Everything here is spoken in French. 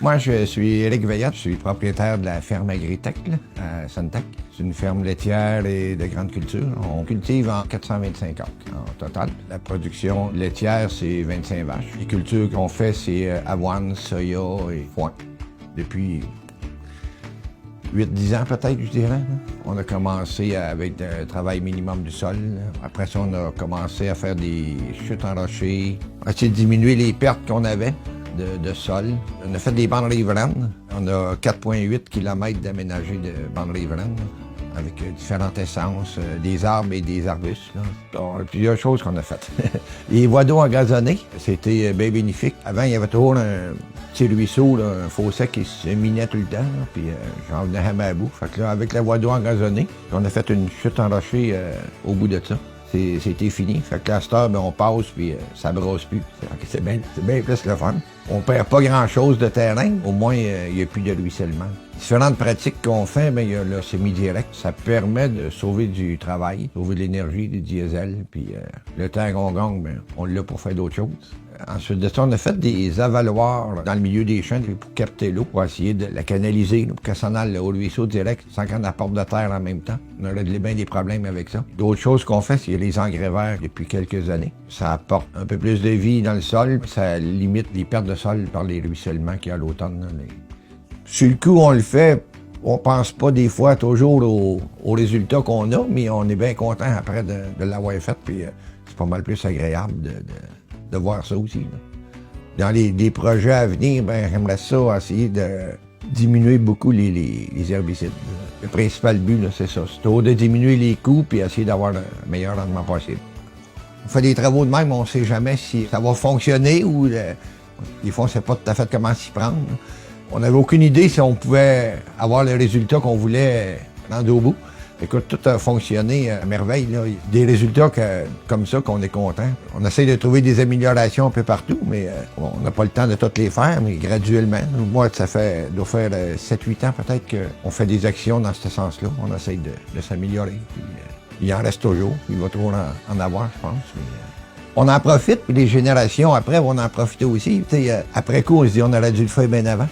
Moi, je suis Éric Veillette, je suis propriétaire de la ferme Agritech là, à Sonnetech. C'est une ferme laitière et de grande culture. On cultive en 425 acres en total. La production laitière, c'est 25 vaches. Les cultures qu'on fait, c'est avoine, soya et foin. Depuis 8-10 ans peut-être, je dirais. On a commencé avec un travail minimum du sol. Après ça, on a commencé à faire des chutes en rocher, essayer de diminuer les pertes qu'on avait de sol. On a fait des bandes riveraines. On a 4,8 km d'aménagés de bandes riveraines avec différentes essences, des arbres et des arbustes. Là. Donc, plusieurs choses qu'on a faites. Les voies d'eau engazonnées, c'était bien bénéfique. Avant, il y avait toujours un petit ruisseau, là, un fossé qui se minait tout le temps, là, puis j'en venais jamais à bout. Fait que là, avec la voie d'eau engazonnée, on a fait une chute en rocher au bout de ça. C'était fini. Fait que là, à cette heure, on passe, puis ça brosse plus. C'est bien plus le fun. On perd pas grand-chose de terrain. Au moins, il n'y a plus de ruissellement. Différentes pratiques qu'on fait, bien, il y a le semi-direct. Ça permet de sauver du travail, sauver de l'énergie, du diesel, puis le temps qu'on gagne, bien, on l'a pour faire d'autres choses. Ensuite de ça, on a fait des avaloirs dans le milieu des champs pour capter l'eau, pour essayer de la canaliser, pour qu'elle s'en aille au ruisseau direct, sans qu'on apporte de terre en même temps. On a réglé bien des problèmes avec ça. D'autres choses qu'on fait, c'est les engrais verts depuis quelques années. Ça apporte un peu plus de vie dans le sol, puis ça limite les pertes de sol par les ruissellements qu'il y a à l'automne. Sur le coup, on le fait. On pense pas des fois toujours aux résultats qu'on a, mais on est bien content après de l'avoir fait, puis c'est pas mal plus agréable de voir ça aussi. Là. Dans les projets à venir, ben, j'aimerais ça essayer de diminuer beaucoup les herbicides. Le principal but, c'est ça. C'est de diminuer les coûts puis essayer d'avoir le meilleur rendement possible. On fait des travaux de même, on ne sait jamais si ça va fonctionner ou des fois on ne sait pas tout à fait comment s'y prendre. On n'avait aucune idée si on pouvait avoir le résultat qu'on voulait rendre au bout. Écoute, tout a fonctionné à merveille. Là. Des résultats comme ça qu'on est content. On essaie de trouver des améliorations un peu partout, mais on n'a pas le temps de toutes les faire, mais graduellement. Moi, ça doit faire 7-8 ans peut-être qu'on fait des actions dans ce sens-là. On essaie de s'améliorer. Puis, il en reste toujours. Il va toujours en avoir, je pense. Mais, on en profite, puis les générations après vont en profiter aussi. Après coup, on se dit on aurait dû le faire bien avant.